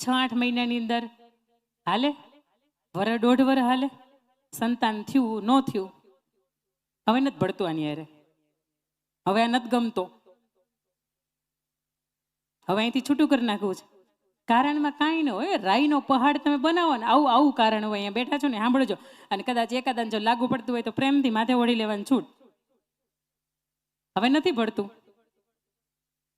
6-8 મહિનાની અંદર હાલે, વર 1.5 વર હાલે, સંતાન થયું ન થયું, હવે નથી ભળતું આની યારે, હવે આ નથી ગમતો, હવે અહીંથી છૂટું કરી નાખવું છે. કારણમાં કાંઈ ન હોય, રાઈનો પહાડ તમે બનાવો ને આવું આવું કારણ હોય. અહીંયા બેઠા છો ને સાંભળજો, અને કદાચ એકાદાને જો લાગુ પડતું હોય તો પ્રેમથી માથે ઓઢી લેવાની છૂટ. હવે નથી પડતું,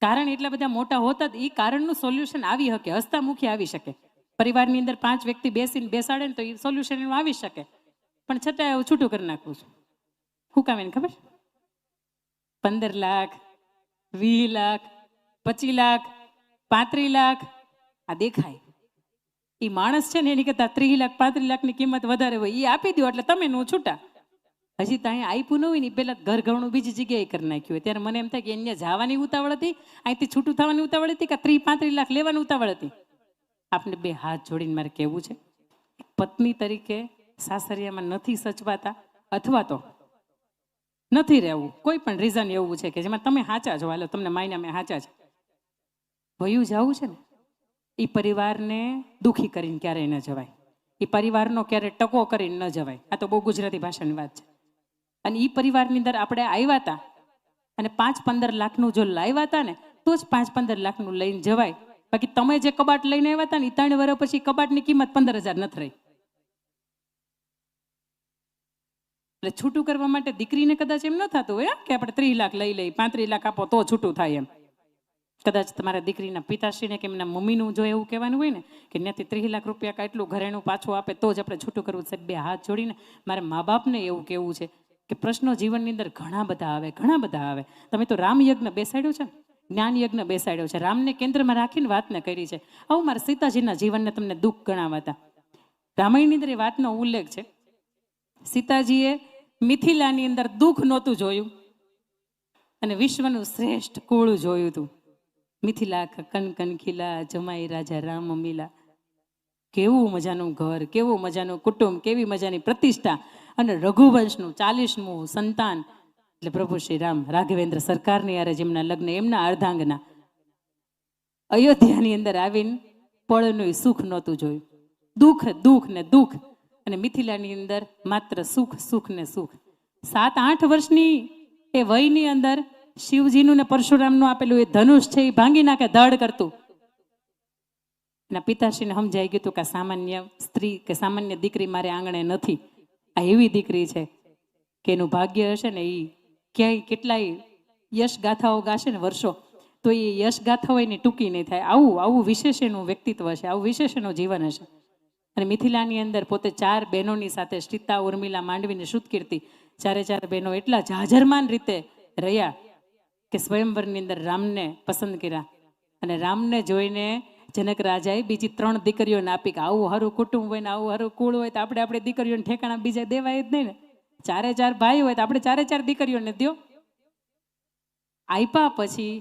કારણ એટલા બધા મોટા હોતા જ એ કારણનું સોલ્યુશન આવી શકે, હસતામુખી આવી શકે. પરિવારની અંદર 5 વ્યક્તિ બેસીને બેસાડે ને તો એ સોલ્યુશન એનું આવી શકે, પણ છતાં એવું છૂટું કરી નાખવું છે. શું કામ એને ખબર? 15 લાખ, 20 લાખ, 25 લાખ, 35 લાખ આ દેખાય. એ માણસ છે ને એની કરતા 30 લાખ 35 લાખની કિંમત વધારે હોય, એ આપી દો એટલે તમે નું છૂટા. હજી તો અહીંયા આપ્યું ન હોય ને પેલા ઘર ઘણું બીજી જગ્યાએ કરી નાખ્યું હોય. ત્યારે મને એમ થાય કે અહીંયા જવાની ઉતાવળ હતી, અહીંથી છૂટું થવાની ઉતાવળ હતી, કે 30-35 લાખ લેવાની ઉતાવળ હતી. આપણે 2 હાથ જોડીને મારે કહેવું છે, પત્ની તરીકે સાસરિયામાં નથી સચવાતા, અથવા તો નથી રહેવું, કોઈ પણ રીઝન એવું છે કે જેમાં તમે સાચા છો, હાલો તમને માયના મેં સાચા છે, વયું જવું છે ને એ પરિવારને દુઃખી કરીને ક્યારેય ન જવાય, એ પરિવારનો ક્યારેય ટકો કરીને ન જવાય. આ તો બહુ ગુજરાતી ભાષાની વાત છે. અને એ પરિવારની અંદર આપણે આવ્યા હતા અને 5-15 લાખનું જો લાવ્યા હતા ને તો જ 5-15 લાખનું લઈને જવાય. બાકી તમે જે કબાટ લઈને આવ્યા હતા ને એ 3 વર્ષ પછી કબાટની કિંમત 15,000 નથી રહી. એટલે છૂટું કરવા માટે દીકરીને કદાચ એમ ન થતું હોય કે આપણે 30 લાખ લઈ લઈ, 35 લાખ આપો તો છૂટું થાય એમ. કદાચ તમારા દીકરીના પિતાશ્રીને કે એમના મમ્મીનું જો એવું કહેવાનું હોય ને કે ત્યાંથી 30 લાખ રૂપિયા કાટલું ઘરેણું પાછું આપે તો જ આપણે છૂટું કરવું છે. 2 હાથ જોડીને મારા મા બાપને એવું કહેવું છે કે પ્રશ્નો જીવનની અંદર ઘણા બધા આવે, ઘણા બધા આવે. તમે તો રામ યજ્ઞ બેસાડ્યો છે, જ્ઞાન યજ્ઞ બેસાડ્યો છે, રામને કેન્દ્રમાં રાખીને વાતને કરી છે. આવું મારા સીતાજીના જીવનને તમને દુઃખ ગણાવાતા. રામાયણની અંદર એ વાતનો ઉલ્લેખ છે, સીતાજીએ મિથિલાની અંદર દુઃખ નહોતું જોયું અને વિશ્વનું શ્રેષ્ઠ કુળ જોયું હતું. મિથિલા કનકન ખીલા, જમાઈ રાજા રામ મિલા. કેવું મજાનું ઘર, કેવું મજાનું કુટુંબ, કેવી મજાની પ્રતિષ્ઠા, અને રઘુવંશનું 40મું સંતાન એટલે પ્રભુ શ્રી રામ રાઘવેન્દ્ર સરકારની યારે જેમના લગ્ન, એમના અર્ધાંગના અયોધ્યાની અંદર આવીને પળનું સુખ નહોતું જોયું. દુઃખ દુઃખ ને દુઃખ, અને મિથિલાની અંદર માત્ર સુખ સુખ ને સુખ. 7-8 વર્ષની એ વયની અંદર શિવજીનું ને પરશુરામનું આપેલું એ ધનુષ છે એ ભાંગી નાખે ધડ કરતું. એના પિતાશ્રીને સમજાઈ ગયું હતું કે સામાન્ય સ્ત્રી કે સામાન્ય દીકરી મારે આંગણે નથી, આ એવી દીકરી છે કે એનું ભાગ્ય હશે ને એ ક્યાંય કેટલાય યશ ગાથાઓ ગાશે ને વર્ષો તો એ યશ ગાથાઓ એની ટૂંકી નહીં થાય. આવું આવું વિશેષ એનું વ્યક્તિત્વ હશે, આવું વિશેષ એનું જીવન હશે. અને મિથિલાની અંદર પોતે 4 બહેનોની સાથે સીતા, ઉર્મિલા, માંડવીને શ્રુતકીર્તિ 4 બહેનો એટલા જાજરમાન રીતે રહ્યા કે સ્વયંવરની અંદર રામને પસંદ કર્યા. અને રામને જોઈને જનક રાજાએ બીજી 3 દીકરીઓને આપી કે આવું હારું કુટુંબ હોય ને આવું હારું કુળ હોય તો આપણે આપણી દીકરીઓને ઠેકાણા બીજા દેવાય જ નહીં ને. 4 ભાઈ હોય તો આપણે 4 દીકરીઓને દો. આપ્યા પછી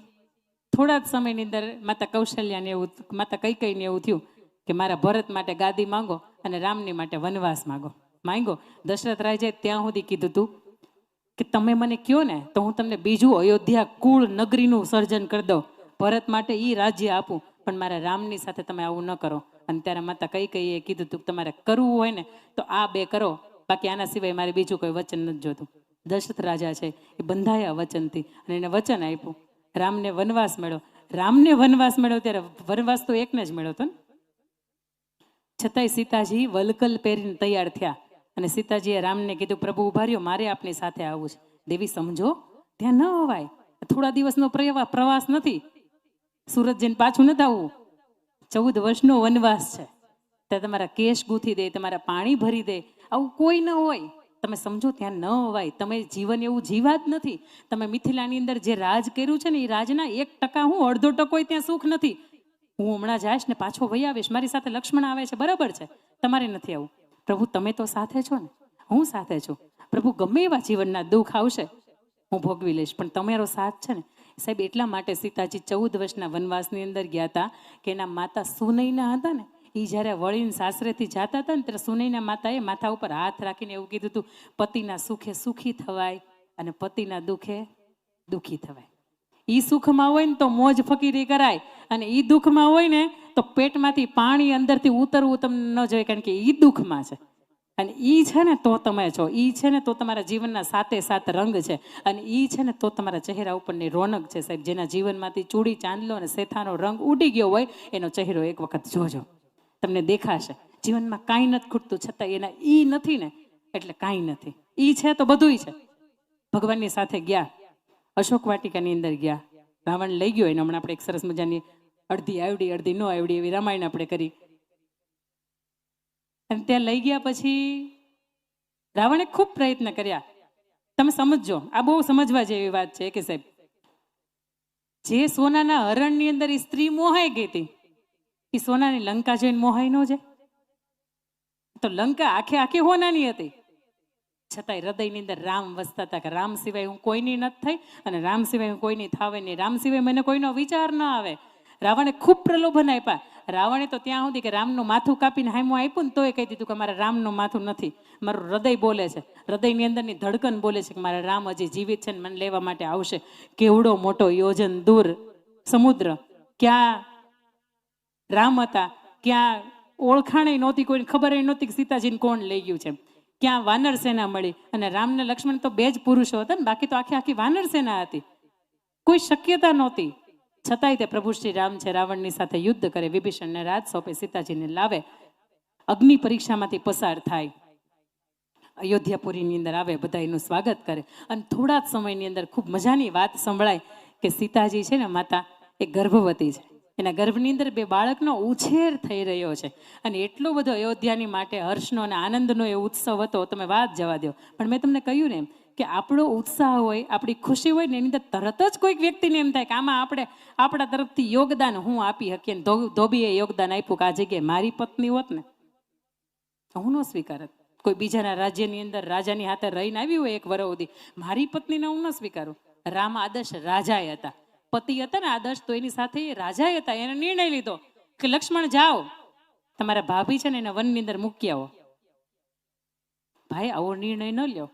થોડા જ સમયની અંદર માતા કૌશલ્યાને એવું, માતા કૈકેયીને એવું થયું કે મારા ભરત માટે ગાદી માંગો અને રામની માટે વનવાસ માંગો. દશરથ રાજાએ ત્યાં સુધી કીધું હતું કે તમે મને કહો ને તો હું તમને બીજું અયોધ્યા કુળ નગરીનું સર્જન કરી દઉં, ભરત માટે એ રાજ્ય આપું, પણ મારા રામની સાથે તમે આવું ન કરો. અને ત્યારે માતા કૈકેયીએ કીધું તું તમારે કરવું હોય ને તો આ 2 કરો, બાકી આના સિવાય મારે બીજું કોઈ વચન નથી જોતું. દશરથ રાજા છે એ બંધાયા વચનથી અને એને વચન આપ્યું. રામને વનવાસ મળ્યો ત્યારે વનવાસ તો એકને જ મળ્યો હતો ને, છતાંય સીતાજી વલકલ પહેરીને તૈયાર થયા. અને સીતાજીએ રામને કીધું પ્રભુ ઉભા રહ્યો, મારે આપની સાથે આવવું છે. દેવી સમજો, ત્યાં ન અવાય, થોડા દિવસનો પ્રવાસ નથી, સુરત જઈને પાછું નથી આવવું, 14 વર્ષનો વનવાસ છે. ત્યાં તમારા કેશ ગૂંથી દે, તમારા પાણી ભરી દે, આવું કોઈ ન હોય. તમે સમજો ત્યાં ન અવાય. તમે જીવન એવું જીવા જ નથી. તમે મિથિલાની અંદર જે રાજ કર્યું છે ને એ રાજના 1% હું 1/2% ત્યાં સુખ નથી. હું હમણાં જઈશ ને પાછો વહી આવીશ, મારી સાથે લક્ષ્મણ આવે છે, બરાબર છે, તમારે નથી આવું. પ્રભુ તમે તો સાથે છો ને, હું સાથે છું. પ્રભુ ગમે એવા જીવનના દુઃખ આવશે હું ભોગવી લઈશ, પણ તમારો સાથ છે ને સાહેબ. એટલા માટે સીતાજી 14 વર્ષના વનવાસની અંદર ગયા હતા કે એના માતા સુનૈના હતા ને એ જ્યારે વળીને સાસરેથી જતા હતા ને ત્યારે સુનૈના માતાએ માથા ઉપર હાથ રાખીને એવું કીધું હતું, પતિના સુખે સુખી થવાય અને પતિના દુઃખે દુઃખી થવાય. ઈ સુખમાં હોય ને તો મોજ ફકીરી કરાય, અને ઈ દુઃખમાં હોય ને તો પેટમાંથી પાણી અંદરથી ઉતરવું તમને ન જોઈએ, કારણ કે ઈ દુઃખમાં છે. અને ઈ છે ને તો તમે છો, ઈ છે ને તો તમારા જીવનના સાતે સાત રંગ છે, અને ઈ છે ને તો તમારા ચહેરા ઉપરની રોનક છે સાહેબ. જેના જીવનમાંથી ચૂડી ચાંદલો અને શેથાનો રંગ ઉડી ગયો હોય એનો ચહેરો એક વખત જોજો, તમને દેખાશે. જીવનમાં કાંઈ નથી ખૂટતું, છતાં એના ઈ નથી ને એટલે કાંઈ નથી. ઈ છે તો બધુંય છે. ભગવાનની સાથે ગયા, અશોક વાટિકાની અંદર ગયા, રાવણ લઈ ગયો એને. હમણાં આપણે એક સરસ મજાની અડધી આવડી અડધી ન આવડી એવી રામાયણ આપણે કરી. અને ત્યાં લઈ ગયા પછી રાવણે ખૂબ પ્રયત્ન કર્યા. તમે સમજજો, આ બહુ સમજવા જેવી વાત છે કે સાહેબ, જે સોનાના હરણની અંદર એ સ્ત્રી મોહાઈ ગઈ હતી, એ સોનાની લંકા જોઈને મોહાઈ ન જાય? તો લંકા આખે આખી હોનાની હતી, છતાંય હૃદયની અંદર રામ વસતા હતા કે રામ સિવાય હું કોઈની નથી થઈ, અને રામ સિવાય હું કોઈની થાવે નહીં, રામ સિવાય મને કોઈનો વિચાર ન આવે. રાવણે ખૂબ પ્રલોભન આપ્યા. રાવણે તો ત્યાં સુધી કે રામનું માથું કાપીને હામું આપ્યું ને તોય કહી દીધું કે મારા રામનું માથું નથી, મારું હૃદય બોલે છે, હૃદયની અંદરની ધડકન બોલે છે કે મારા રામ હજી જીવિત છે ને મને લેવા માટે આવશે. કેવડો મોટો યોજન દૂર સમુદ્ર, ક્યાં રામ હતા, ક્યાં ઓળખાણે નહોતી, કોઈને ખબર નહોતી કે સીતાજીને કોણ લઈ ગયું છે, ક્યાં વાનર સેના મળી. અને રામ ને લક્ષ્મણ તો બે જ પુરુષો હતા ને, બાકી તો આખી આખી વાનર સેના હતી, કોઈ શક્યતા નહોતી. છતાંય તે પ્રભુ શ્રી રામ છે રાવણની સાથે યુદ્ધ કરે, વિભીષણને રાજ સોંપે, સીતાજીને લાવે, અગ્નિ પરીક્ષામાંથી પસાર થાય, અયોધ્યાપુરીની અંદર આવે, બધા એનું સ્વાગત કરે. અને થોડા જ સમયની અંદર ખૂબ મજાની વાત સંભળાય કે સીતાજી છે ને માતા એ ગર્ભવતી છે, એના ગર્ભની અંદર બે બાળકનો ઉછેર થઈ રહ્યો છે. અને એટલો બધો અયોધ્યાની માટે હર્ષનો અને આનંદનો એ ઉત્સવ હતો, તમે વાત જવા દો. પણ મેં તમને કહ્યું ને એમ કે આપણો ઉત્સાહ હોય, આપણી ખુશી હોય ને એની અંદર તરત જ કોઈક વ્યક્તિને એમ થાય કે આમાં આપણે આપણા તરફથી યોગદાન હું આપી શકીએ. ને ધોબીએ યોગદાન આપ્યું કે આ જગ્યાએ મારી પત્ની હોત ને હું ન સ્વીકારત. કોઈ બીજાના રાજ્યની અંદર રાજાની હાથે રહીને આવી હોય એક વરસ સુધી, મારી પત્નીને હું ન સ્વીકારું. રામ આદર્શ રાજાએ હતા, પતિ હતા ને આદર્શ, તો એની સાથે રાજાએ હતા. એને નિર્ણય લીધો કે લક્ષ્મણ જાઓ, તમારા ભાભી છે ને એને વનની અંદર મૂકી આવો. ભાઈ આવો નિર્ણય ન લ્યો,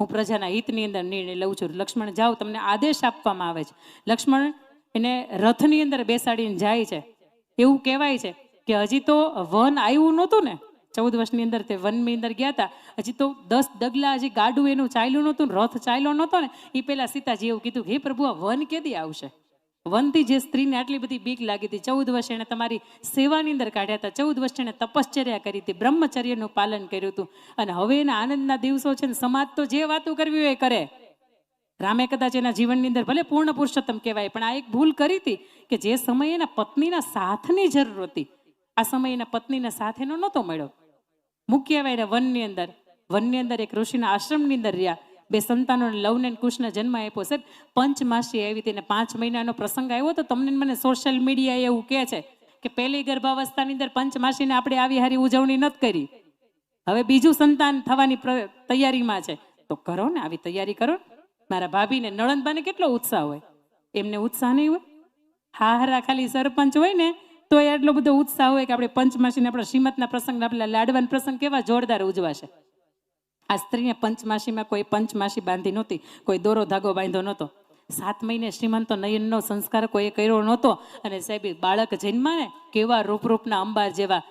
હું પ્રજાના હિતની અંદર નિર્ણય લઉં છું. લક્ષ્મણ જાઓ, તમને આદેશ આપવામાં આવે છે. લક્ષ્મણ એને રથની અંદર બેસાડીને જાય છે. એવું કહેવાય છે કે હજી તો વન આવ્યું નહોતું ને, 14 વર્ષની અંદર તે વનની અંદર ગયા હતા, હજી તો 10 ડગલા હજી ગાડું એનું ચાલ્યું નહોતું, રથ ચાલ્યો નહોતો ને, એ પહેલા સીતાજી એવું કીધું, હે પ્રભુ આ વન કેદી આવશે? વનથી જે સ્ત્રીને આટલી બધી બીક લાગી હતી, 14 વર્ષ એને તમારી સેવાની અંદર કાઢ્યા હતા, 14 વર્ષ એને તપશ્ચર્યા કરી હતી, બ્રહ્મચર્યનું પાલન કર્યું હતું, અને હવે એના આનંદના દિવસો છે ને, સમાજ તો જે વાતો કરવી હોય એ કરે. રામે કદાચ એના જીવનની અંદર ભલે પૂર્ણ પુરુષોત્તમ કહેવાય, પણ આ એક ભૂલ કરી હતી કે જે સમયે એના પત્નીના સાથની જરૂર હતી, આ સમયે એના પત્નીના સાથ એનો નહોતો મળ્યો. મૂકી આવ્યા એને વનની અંદર એક ઋષિના આશ્રમની અંદર રહ્યા, 2 સંતાનોને લવને કુશને જન્મ આપ્યો. સાહેબ પંચમાસી આવી હતી ને 5 મહિનાનો પ્રસંગ આવ્યો તો તમને મને સોશિયલ મીડિયા એવું કહે છે કે પહેલી ગર્ભાવસ્થાની અંદર પંચમાસીને આપણે આવી હારી ઉજવણી નથી કરી, હવે બીજું સંતાન થવાની તૈયારીમાં છે, તો કરો ને, આવી તૈયારી કરો. મારા ભાભીને નણંદબાને કેટલો ઉત્સાહ હોય, એમને ઉત્સાહ નહીં હોય? હારા ખાલી સરપંચ હોય ને તો એટલો બધો ઉત્સાહ હોય કે આપણે પંચમાસીને આપણા શ્રીમતના પ્રસંગ, આપણા લાડવાના પ્રસંગ કેવા જોરદાર ઉજવાશે. આ સ્ત્રીને પંચમાસીમાં કોઈ પંચમાસી બાંધી નહોતી, કોઈ દોરો ધાગો બાંધ્યો નહોતો, 7 મહિને શ્રીમંતો નયનનો સંસ્કાર કોઈ કર્યો નહોતો. અને સાહેબ બાળક જન્મા ને કેવા રૂપરૂપના અંબાર જેવા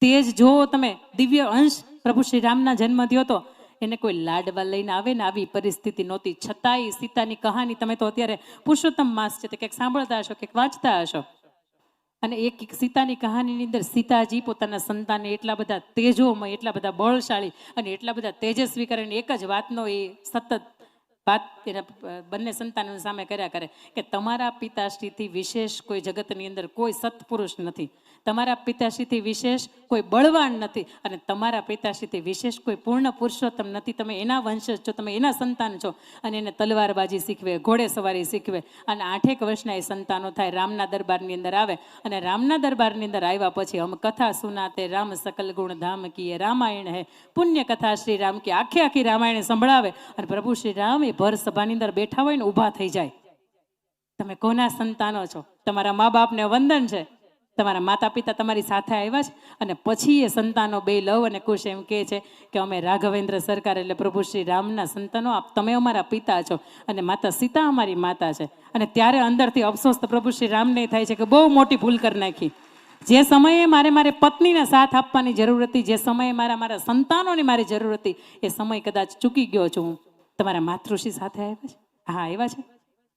તેજ જોવો તમે, દિવ્ય અંશ પ્રભુ શ્રી રામના જન્મ થયો હતો. એને કોઈ લાડવા લઈને આવે ને આવી પરિસ્થિતિ નહોતી. છતાંય સીતાની કહાની તમે તો અત્યારે પુરુષોત્તમ માસ છે તે કંઈક સાંભળતા હશો, કંઈક વાંચતા હશો. અને એક સીતાની કહાનીની અંદર સીતાજી પોતાના સંતાનને એટલા બધા તેજોમય, એટલા બધા બળશાળી અને એટલા બધા તેજસ્વી કરીને એક જ વાતનો એ સતત વાત એના બંને સંતાનો સામે કર્યા કરે કે તમારા પિતાશ્રીથી વિશેષ કોઈ જગતની અંદર કોઈ સત્પુરુષ નથી, તમારા પિતાશ્રીથી વિશેષ કોઈ બળવાન નથી, અને તમારા પિતાશ્રીથી વિશેષ કોઈ પૂર્ણ પુરુષોત્તમ નથી. તમે એના વંશજ છો, તમે એના સંતાન છો. અને એને તલવારબાજી શીખવે, ઘોડે સવારી શીખવે. અને 8 વર્ષના એ સંતાનો થાય, રામના દરબારની અંદર આવે. અને રામના દરબારની અંદર આવ્યા પછી હમ કથા સુનાતે રામ સકલ ગુણ ધામ કીએ, રામાયણ હે પુણ્ય કથા શ્રી રામ की આખી રામાયણ સંભળાવે. અને પ્રભુ શ્રી રામ એ ભર સભાની અંદર બેઠા હોય ને ઊભા થઈ જાય. તમે કોના સંતાનો છો? તમારા મા બાપને વંદન છે. તમારા માતા પિતા તમારી સાથે આવ્યા છે અને પછી એ સંતાનો બે લવ અને કુશ એમ કહે છે કે અમે રાઘવેન્દ્ર સરકાર એટલે પ્રભુ શ્રી રામના સંતાનો, તમે અમારા પિતા છો અને માતા સીતા અમારી માતા છે. અને ત્યારે અંદરથી અફસોસ તો પ્રભુ શ્રી રામને થાય છે કે બહુ મોટી ભૂલ કરી નાખી. જે સમયે મારે પત્નીને સાથ આપવાની જરૂર હતી, જે સમયે મારા સંતાનોની મારી જરૂર હતી, એ સમય કદાચ ચૂકી ગયો છું હું. તમારા માતૃષિ સાથે આવ્યા છે? હા આવ્યા છે.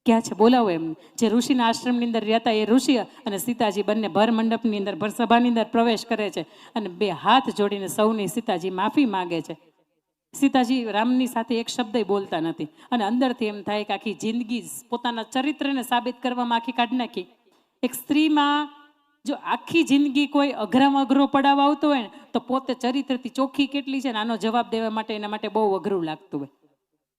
ક્યાં છે? બોલાવો એમ. જે ઋષિના આશ્રમની અંદર રહેતા એ ઋષિ અને સીતાજી બંને ભર મંડપની અંદર ભર સભાની અંદર પ્રવેશ કરે છે અને બે હાથ જોડીને સૌની સીતાજી માફી માગે છે. સીતાજી રામની સાથે એક શબ્દ બોલતા નથી અને અંદરથી એમ થાય કે આખી જિંદગી પોતાના ચરિત્રને સાબિત કરવામાં આખી કાઢી નાખી. એક સ્ત્રીમાં જો આખી જિંદગી કોઈ અઘરામાં અઘરો પડાવ આવતો હોય ને તો પોતે ચરિત્રથી ચોખ્ખી કેટલી છે ને આનો જવાબ દેવા માટે એના માટે બહુ અઘરું લાગતું હોય.